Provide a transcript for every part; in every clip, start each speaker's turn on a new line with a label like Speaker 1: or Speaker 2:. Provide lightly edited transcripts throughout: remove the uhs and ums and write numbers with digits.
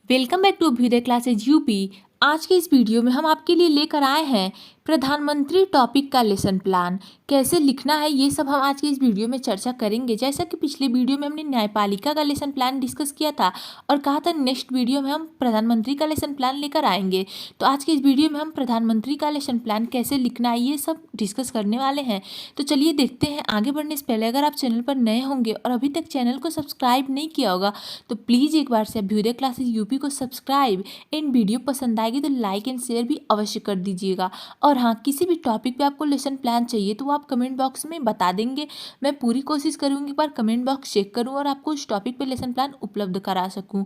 Speaker 1: Welcome back to Abhyudaya classes UP. आज के इस वीडियो में हम आपके लिए लेकर आए हैं प्रधानमंत्री टॉपिक का लेसन प्लान कैसे लिखना है, ये सब हम आज की इस वीडियो में चर्चा करेंगे। जैसा कि पिछले वीडियो में हमने न्यायपालिका का लेसन प्लान डिस्कस किया था और कहा था नेक्स्ट वीडियो में हम प्रधानमंत्री का लेसन प्लान लेकर आएंगे, तो आज के इस वीडियो में हम प्रधानमंत्री का लेसन प्लान कैसे लिखना है ये सब डिस्कस करने वाले हैं। तो चलिए देखते हैं। आगे बढ़ने से पहले अगर आप चैनल पर नए होंगे और अभी तक चैनल को सब्सक्राइब नहीं किया होगा तो प्लीज़ एक बार से अभ्युदय क्लासेज यूपी को सब्सक्राइब एंड वीडियो पसंद आएगी तो लाइक एंड शेयर भी अवश्य कर दीजिएगा। और हाँ, किसी भी टॉपिक पे आपको लेसन प्लान चाहिए तो वो आप कमेंट बॉक्स में बता देंगे। मैं पूरी कोशिश करूँगी एक बार कमेंट बॉक्स चेक करूँ और आपको उस टॉपिक पे लेसन प्लान उपलब्ध करा सकूँ।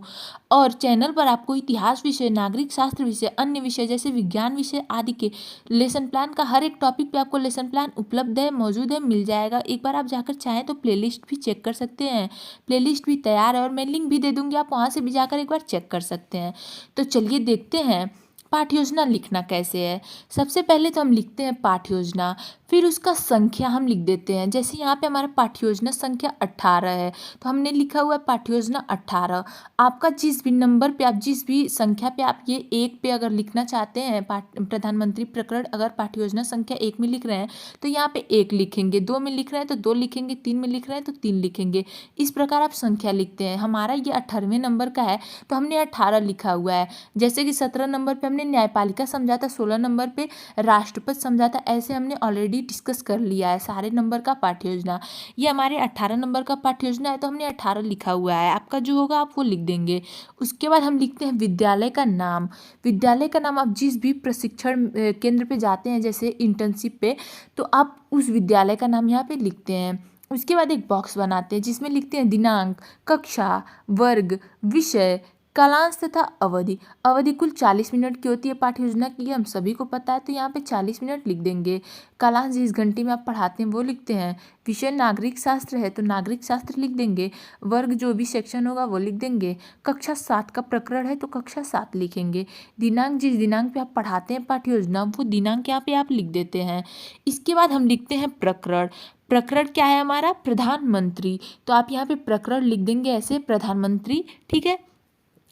Speaker 1: और चैनल पर आपको इतिहास विषय, नागरिक शास्त्र विषय, अन्य विषय जैसे विज्ञान विषय आदि के लेसन प्लान का हर एक टॉपिक पे आपको लेसन प्लान उपलब्ध है, मौजूद है, मिल जाएगा। एक बार आप जाकर चाहें तो प्लेलिस्ट भी चेक कर सकते हैं। प्लेलिस्ट भी तैयार है और मैं लिंक भी दे दूँगी, आप वहाँ से भी जाकर एक बार चेक कर सकते हैं। तो चलिए देखते हैं पाठ्य योजना लिखना कैसे है। सबसे पहले तो हम लिखते हैं पाठ्य योजना, फिर उसका संख्या हम लिख देते हैं। जैसे यहाँ पे हमारा पाठ्य योजना संख्या 18 है तो हमने लिखा हुआ है पाठ्य योजना 18। आपका जिस भी नंबर पे, आप जिस भी संख्या पे आप ये 1 पे अगर लिखना चाहते हैं, प्रधानमंत्री प्रकरण अगर पाठ्य योजना संख्या 1 में लिख रहे हैं तो यहाँ पे 1 लिखेंगे, 2 में लिख रहे हैं तो 2 लिखेंगे, 3 में लिख रहे हैं तो 3 लिखेंगे। इस प्रकार आप संख्या लिखते हैं। हमारा ये 18वें नंबर का है तो हमने 18 लिखा हुआ है। जैसे कि 17 नंबर पे हमने न्यायपालिका समझा था, 16 नंबर पे राष्ट्रपति समझा था, ऐसे हमने ऑलरेडी डिस्कस कर लिया है सारे नंबर का पाठ्य योजना। ये हमारे 18 नंबर का पाठ्य योजना है तो हमने 18 लिखा हुआ है। आपका जो होगा आप वो लिख देंगे। उसके बाद हम लिखते हैं विद्यालय का नाम। विद्यालय का नाम आप जिस भी प्रशिक्षण केंद्र पे जाते हैं, जैसे इंटर्नशिप पे, तो आप उस विद्यालय का नाम यहाँ पे लिखते हैं। उसके बाद एक बॉक्स बनाते हैं जिसमें लिखते हैं दिनांक, कक्षा, वर्ग, विषय, कालांश तथा अवधि। अवधि कुल 40 मिनट की होती है पाठ्य योजना की, हम सभी को पता है, तो यहाँ पे 40 मिनट लिख देंगे। कालांश जिस घंटे में आप पढ़ाते हैं वो लिखते हैं। विषय नागरिक शास्त्र है तो नागरिक शास्त्र लिख देंगे। वर्ग जो भी सेक्शन होगा वो लिख देंगे। कक्षा 7 का प्रकरण है तो कक्षा 7 लिखेंगे। दिनांक जिस दिनांक पे आप पढ़ाते हैं पाठ्य योजना वो दिनांक यहाँ पे आप लिख देते हैं। इसके बाद हम लिखते हैं प्रकरण। प्रकरण क्या है हमारा? प्रधानमंत्री, तो आप यहाँ पे प्रकरण लिख देंगे ऐसे, प्रधानमंत्री। ठीक है।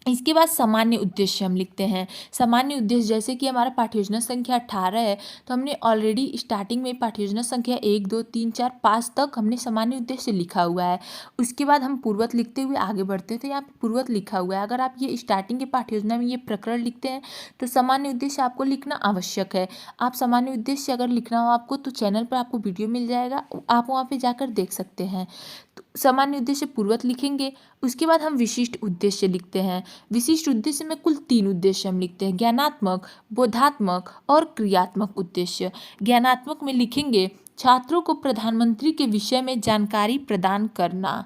Speaker 1: इसके बाद सामान्य उद्देश्य हम लिखते हैं। सामान्य उद्देश्य जैसे कि हमारा पाठ्य योजना संख्या 18 है तो हमने ऑलरेडी स्टार्टिंग में पाठ्य योजना संख्या 1, 2, 3, 4, 5 तक हमने सामान्य उद्देश्य लिखा हुआ है। उसके बाद हम पूर्वत लिखते हुए आगे बढ़ते हैं तो यहाँ पे पूर्वत लिखा हुआ है। अगर आप ये स्टार्टिंग के पाठ्य योजना में ये प्रकरण लिखते हैं तो सामान्य उद्देश्य आपको लिखना आवश्यक है। आप सामान्य उद्देश्य अगर लिखना हो आपको तो चैनल पर आपको वीडियो मिल जाएगा, आप वहाँ पर जाकर देख सकते हैं। तो सामान्य उद्देश्य पूर्वत लिखेंगे। उसके बाद हम विशिष्ट उद्देश्य लिखते हैं। विशिष्ट उद्देश्य में कुल 3 उद्देश्य हम लिखते हैं, ज्ञानात्मक, बोधात्मक और क्रियात्मक उद्देश्य। ज्ञानात्मक में लिखेंगे छात्रों को प्रधानमंत्री के विषय में जानकारी प्रदान करना।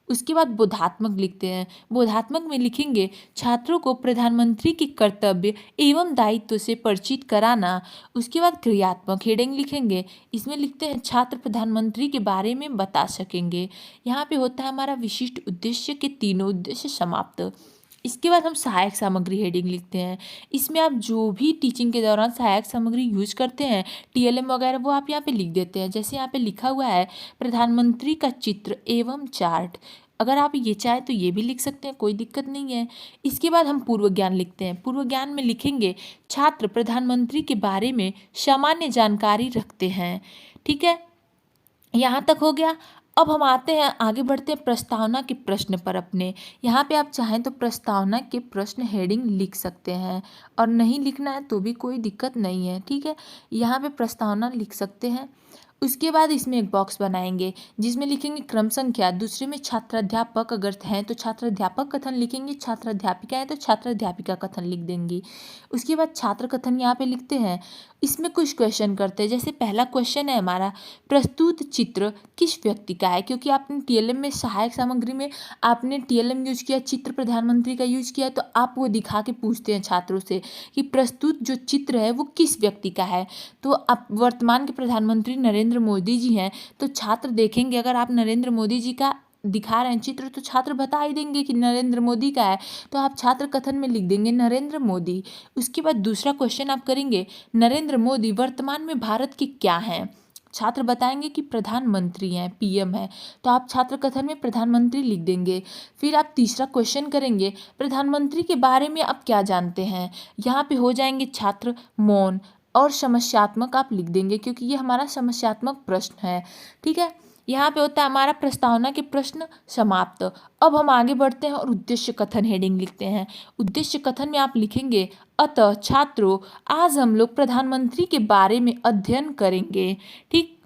Speaker 1: उसके बाद बोधात्मक लिखते हैं। बोधात्मक में लिखेंगे छात्रों को प्रधानमंत्री के कर्तव्य एवं दायित्व से परिचित कराना। उसके बाद क्रियात्मक हेडिंग लिखेंगे, इसमें लिखते हैं छात्र प्रधानमंत्री के बारे में बता सकेंगे। यहाँ पे होता है हमारा विशिष्ट उद्देश्य के तीनों उद्देश्य समाप्त। इसके बाद हम सहायक सामग्री हेडिंग लिखते हैं। इसमें आप जो भी टीचिंग के दौरान सहायक सामग्री यूज करते हैं, टीएलएम वगैरह, वो आप यहाँ पे लिख देते हैं। जैसे यहाँ पे लिखा हुआ है प्रधानमंत्री का चित्र एवं चार्ट। अगर आप ये चाहें तो ये भी लिख सकते हैं, कोई दिक्कत नहीं है। इसके बाद हम पूर्व ज्ञान लिखते हैं। पूर्व ज्ञान में लिखेंगे छात्र प्रधानमंत्री के बारे में सामान्य जानकारी रखते हैं। ठीक है, यहाँ तक हो गया। अब हम आते हैं, आगे बढ़ते हैं प्रस्तावना के प्रश्न पर अपने। यहाँ पे आप चाहें तो प्रस्तावना के प्रश्न हेडिंग लिख सकते हैं और नहीं लिखना है तो भी कोई दिक्कत नहीं है। ठीक है, यहाँ पे प्रस्तावना लिख सकते हैं। उसके बाद इसमें एक बॉक्स बनाएंगे जिसमें लिखेंगे क्रम संख्या। दूसरे में छात्राध्यापक अगर हैं तो छात्राध्यापक कथन लिखेंगे, छात्राध्यापिका है तो छात्राध्यापिका कथन लिख देंगी। उसके बाद छात्र कथन यहाँ पे लिखते हैं। इसमें कुछ क्वेश्चन करते हैं। जैसे पहला क्वेश्चन है हमारा, प्रस्तुत चित्र किस व्यक्ति का है? क्योंकि आपने टीएलएम में सहायक सामग्री में आपने टीएलएम यूज किया, चित्र प्रधानमंत्री का यूज किया, तो आप वो दिखा के पूछते हैं छात्रों से कि प्रस्तुत जो चित्र है वो किस व्यक्ति का है। तो अब वर्तमान के प्रधानमंत्री नरेंद्र मोदी जी हैं तो छात्र देखेंगे, अगर आप नरेंद्र मोदी जी का दिखा रहे हैं चित्र तो छात्र बता ही देंगे कि नरेंद्र मोदी का है, तो आप छात्र कथन में लिख देंगे नरेंद्र मोदी। उसके बाद दूसरा क्वेश्चन आप करेंगे, नरेंद्र मोदी वर्तमान में भारत के क्या हैं? छात्र बताएंगे कि प्रधानमंत्री हैं, पीएम है, तो आप छात्र कथन में प्रधानमंत्री लिख देंगे। फिर आप तीसरा क्वेश्चन करेंगे, प्रधानमंत्री के बारे में आप क्या जानते हैं। यहाँ पे हो जाएंगे छात्र मौन और समस्यात्मक आप लिख देंगे, क्योंकि ये हमारा समस्यात्मक प्रश्न है। ठीक है, यहाँ पे होता है हमारा प्रस्तावना के प्रश्न समाप्त। अब हम आगे बढ़ते हैं और उद्देश्य कथन हेडिंग लिखते हैं। उद्देश्य कथन में आप लिखेंगे, अतः छात्रों आज हम लोग प्रधानमंत्री के बारे में अध्ययन करेंगे। ठीक,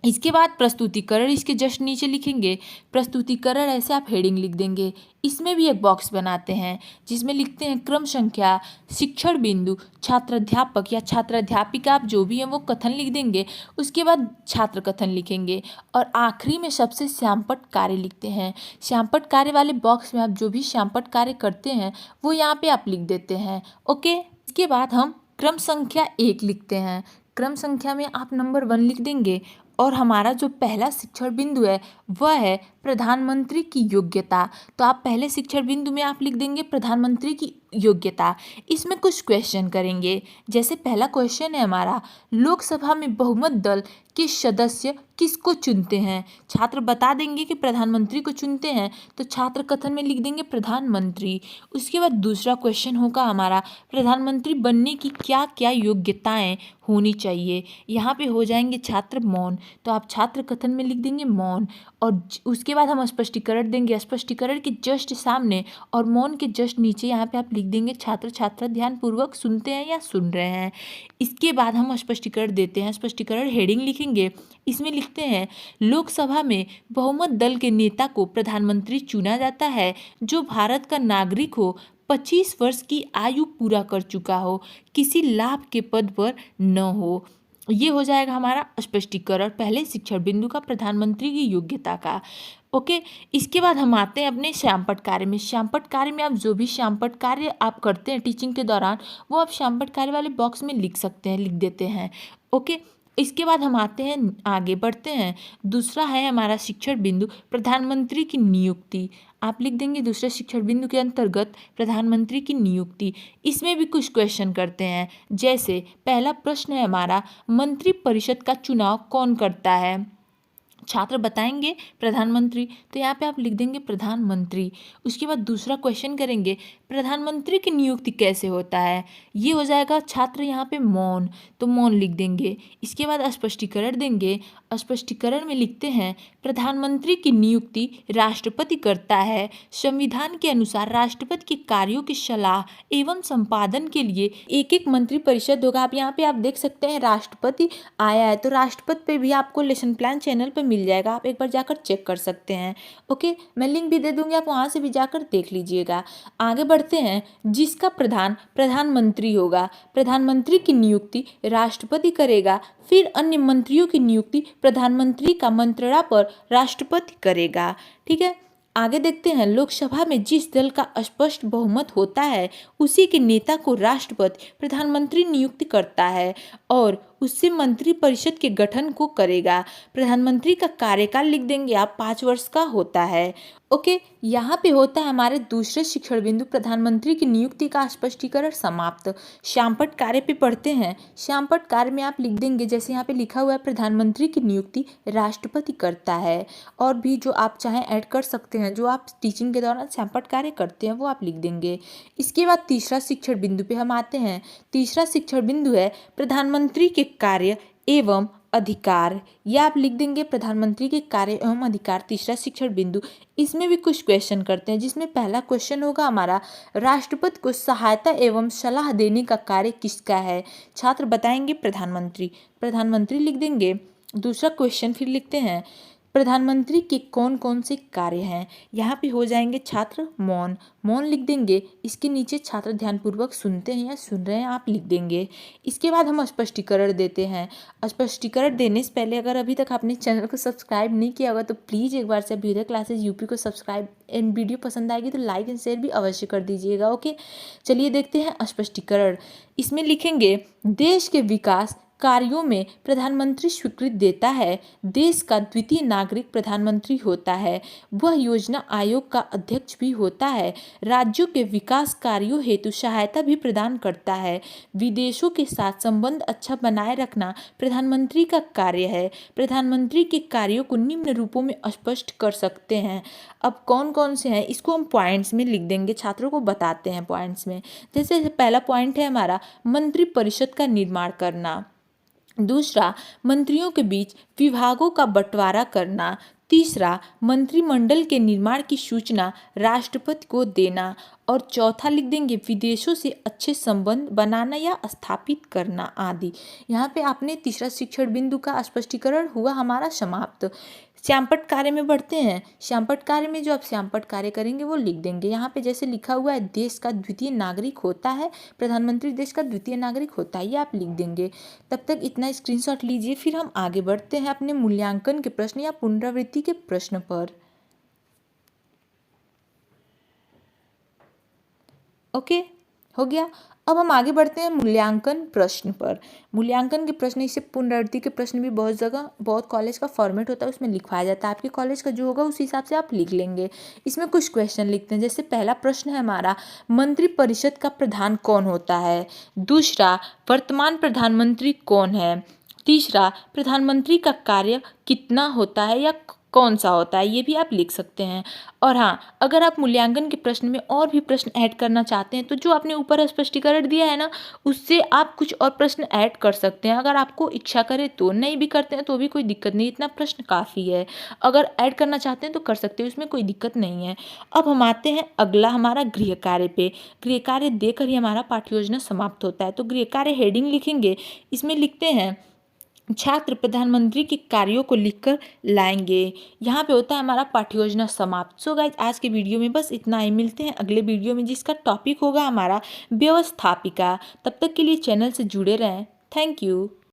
Speaker 1: इसके बाद प्रस्तुतिकरण इसके जस्ट नीचे लिखेंगे। प्रस्तुतिकरण ऐसे आप हेडिंग लिख देंगे। इसमें भी एक बॉक्स बनाते हैं जिसमें लिखते हैं क्रम संख्या, शिक्षण बिंदु, छात्राध्यापक या छात्राध्यापिका, आप जो भी हैं वो कथन लिख देंगे। उसके बाद छात्र कथन लिखेंगे और आखिरी में सबसे श्यामपट्ट कार्य लिखते हैं। श्यामपट्ट कार्य वाले बॉक्स में आप जो भी श्यामपट्ट कार्य करते हैं वो यहाँ पे आप लिख देते हैं। ओके, इसके बाद हम क्रम संख्या 1 लिखते हैं। क्रम संख्या में आप नंबर 1 लिख देंगे और हमारा जो पहला शिक्षण बिंदु है वह है प्रधानमंत्री की योग्यता। तो आप पहले शिक्षण बिंदु में आप लिख देंगे प्रधानमंत्री की योग्यता। इसमें कुछ क्वेश्चन करेंगे। जैसे पहला क्वेश्चन है हमारा, लोकसभा में बहुमत दल के सदस्य किसको चुनते हैं। छात्र बता देंगे कि प्रधानमंत्री को चुनते हैं, तो छात्र कथन में लिख देंगे प्रधानमंत्री। उसके बाद दूसरा क्वेश्चन होगा हमारा, प्रधानमंत्री बनने की क्या क्या योग्यताएं होनी चाहिए। यहाँ पे हो जाएंगे छात्र मौन, तो आप छात्र कथन में लिख देंगे मौन। और उसके बाद हम स्पष्टीकरण देंगे। स्पष्टीकरण के जस्ट सामने और मौन के जस्ट नीचे यहाँ पे आप लिख देंगे छात्र छात्रा ध्यानपूर्वक सुनते हैं या सुन रहे हैं। इसके बाद हम स्पष्टीकरण देते हैं। स्पष्टीकरण हेडिंग लिखेंगे। इसमें लिखते हैं, लोकसभा में बहुमत दल के नेता को प्रधानमंत्री चुना जाता है जो भारत का नागरिक हो, 25 वर्ष की आयु पूरा कर चुका हो, किसी लाभ के पद पर न हो। ये हो जाएगा हमारा स्पष्टीकरण पहले शिक्षण बिंदु का, प्रधानमंत्री की योग्यता का। ओके, इसके बाद हम आते हैं अपने श्यामपट्ट कार्य में। श्यामपट्ट कार्य में आप जो भी श्यामपट्ट कार्य आप करते हैं टीचिंग के दौरान वो आप श्यामपट्ट कार्य वाले बॉक्स में लिख सकते हैं, लिख देते हैं। ओके, इसके बाद हम आते हैं, आगे बढ़ते हैं। दूसरा है हमारा शिक्षण बिंदु प्रधानमंत्री की नियुक्ति। आप लिख देंगे दूसरे शिक्षण बिंदु के अंतर्गत प्रधानमंत्री की नियुक्ति। इसमें भी कुछ क्वेश्चन करते हैं। जैसे पहला प्रश्न है हमारा, मंत्रिपरिषद का चुनाव कौन करता है। छात्र बताएंगे प्रधानमंत्री, तो यहाँ पे आप लिख देंगे प्रधानमंत्री। उसके बाद दूसरा क्वेश्चन करेंगे, प्रधानमंत्री की नियुक्ति कैसे होता है। ये हो जाएगा छात्र यहाँ पे मौन, तो मौन लिख देंगे। इसके बाद स्पष्टीकरण देंगे। स्पष्टीकरण में लिखते हैं, प्रधानमंत्री की नियुक्ति राष्ट्रपति करता है। संविधान के अनुसार राष्ट्रपति के कार्यों की सलाह एवं संपादन के लिए एक एक मंत्रिपरिषद होगा। आप यहाँ पे आप देख सकते हैं राष्ट्रपति आया है, तो राष्ट्रपति पे भी आपको लेसन प्लान चैनल पे मिल जाएगा, आप एक बार जाकर चेक कर सकते हैं। ओके, मैं लिंक भी दे दूंगी, आप वहाँ से भी जाकर देख लीजिएगा। आगे बढ़ते हैं। जिसका प्रधान प्रधानमंत्री होगा, प्रधानमंत्री की नियुक्ति राष्ट्रपति करेगा, फिर अन्य मंत्रियों की नियुक्ति प्रधानमंत्री का मंत्रणा पर राष्ट्रपति करेगा। ठीक है, आगे देखते हैं। लोकसभा में जिस दल का स्पष्ट बहुमत होता है उसी के नेता को राष्ट्रपति प्रधानमंत्री नियुक्त करता है और उससे मंत्रिपरिषद के गठन को करेगा। प्रधानमंत्री का कार्यकाल लिख देंगे आप, 5 वर्ष का होता है। ओके, यहाँ पे होता है हमारे दूसरे शिक्षण बिंदु प्रधानमंत्री की नियुक्ति का स्पष्टीकरण समाप्त। श्यामपट्ट कार्य पे पढ़ते हैं। श्यामपट्ट कार्य में आप लिख देंगे, जैसे यहाँ पे लिखा हुआ है प्रधानमंत्री की नियुक्ति राष्ट्रपति करता है, और भी जो आप चाहें ऐड कर सकते हैं, जो आप टीचिंग के दौरान श्यामपट्ट कार्य करते हैं वो आप लिख देंगे। इसके बाद तीसरा शिक्षण बिंदु पे हम आते हैं। तीसरा शिक्षण बिंदु है प्रधानमंत्री के कार्य एवं अधिकार। यह आप लिख देंगे प्रधानमंत्री के कार्य एवं अधिकार, तीसरा शिक्षण बिंदु। इसमें भी कुछ क्वेश्चन करते हैं, जिसमें पहला क्वेश्चन होगा हमारा, राष्ट्रपति को सहायता एवं सलाह देने का कार्य किसका है। छात्र बताएंगे प्रधानमंत्री, प्रधानमंत्री लिख देंगे। दूसरा क्वेश्चन फिर लिखते हैं, प्रधानमंत्री के कौन कौन से कार्य हैं। यहाँ पे हो जाएंगे छात्र मौन, मौन लिख देंगे। इसके नीचे छात्र ध्यानपूर्वक सुनते हैं या सुन रहे हैं आप लिख देंगे। इसके बाद हम स्पष्टीकरण देते हैं। स्पष्टीकरण देने से पहले अगर अभी तक आपने चैनल को सब्सक्राइब नहीं किया होगा तो प्लीज़ एक बार से अभ्युदय क्लासेज यूपी को सब्सक्राइब, एंड वीडियो पसंद आएगी तो लाइक एंड शेयर भी अवश्य कर दीजिएगा। ओके, चलिए देखते हैं स्पष्टीकरण। इसमें लिखेंगे, देश के विकास कार्यों में प्रधानमंत्री स्वीकृति देता है, देश का द्वितीय नागरिक प्रधानमंत्री होता है। वह योजना आयोग का अध्यक्ष भी होता है। राज्यों के विकास कार्यों हेतु सहायता भी प्रदान करता है। विदेशों के साथ संबंध अच्छा बनाए रखना प्रधानमंत्री का कार्य है। प्रधानमंत्री के कार्यों को निम्न रूपों में स्पष्ट कर सकते हैं। अब कौन कौन से हैं इसको हम पॉइंट्स में लिख देंगे, छात्रों को बताते हैं पॉइंट्स में। जैसे पहला पॉइंट है हमारा मंत्रिपरिषद का निर्माण करना। दूसरा, मंत्रियों के बीच विभागों का बंटवारा करना। तीसरा, मंत्रिमंडल के निर्माण की सूचना राष्ट्रपति को देना। और चौथा लिख देंगे विदेशों से अच्छे संबंध बनाना या स्थापित करना आदि। यहाँ पे आपने तीसरा शिक्षण बिंदु का स्पष्टीकरण हुआ हमारा समाप्त। श्यामपट्ट कार्य में बढ़ते हैं। श्यामपट्ट कार्य में जो आप श्यामपट्ट कार्य करेंगे वो लिख देंगे। यहाँ पे जैसे लिखा हुआ है देश का द्वितीय नागरिक होता है, प्रधानमंत्री देश का द्वितीय नागरिक होता है, ये आप लिख देंगे। तब तक इतना स्क्रीनशॉट लीजिए, फिर हम आगे बढ़ते हैं अपने मूल्यांकन के प्रश्न या पुनरावृत्ति के प्रश्न पर। ओके, हो गया। अब हम आगे बढ़ते हैं मूल्यांकन प्रश्न पर। मूल्यांकन के प्रश्न, इससे पुनरावृत्ति के प्रश्न भी बहुत जगह बहुत कॉलेज का फॉर्मेट होता है उसमें लिखवाया जाता है। आपके कॉलेज का जो होगा उस हिसाब से आप लिख लेंगे। इसमें कुछ क्वेश्चन लिखते हैं। जैसे पहला प्रश्न है हमारा, मंत्रिपरिषद का प्रधान कौन होता है। दूसरा, वर्तमान प्रधानमंत्री कौन है। तीसरा, प्रधानमंत्री का कार्य कितना होता है या कौन सा होता है, ये भी आप लिख सकते हैं। और हाँ, अगर आप मूल्यांकन के प्रश्न में और भी प्रश्न ऐड करना चाहते हैं तो जो आपने ऊपर स्पष्टीकरण दिया है ना, उससे आप कुछ और प्रश्न ऐड कर सकते हैं। अगर आपको इच्छा करे तो, नहीं भी करते हैं तो भी कोई दिक्कत नहीं, इतना प्रश्न काफ़ी है। अगर ऐड करना चाहते हैं तो कर सकते हैं, उसमें कोई दिक्कत नहीं है। अब हम आते हैं अगला हमारा गृह कार्य पे। गृह कार्य देकर ही हमारा पाठ्य योजना समाप्त होता है। तो गृह कार्य हेडिंग लिखेंगे, इसमें लिखते हैं छात्र प्रधानमंत्री के कार्यों को लिखकर लाएंगे। यहाँ पे होता है हमारा पाठ्य योजना समाप्त। सो गाइज, आज के वीडियो में बस इतना ही। मिलते हैं अगले वीडियो में जिसका टॉपिक होगा हमारा व्यवस्थापिका। तब तक के लिए चैनल से जुड़े रहें। Thank you.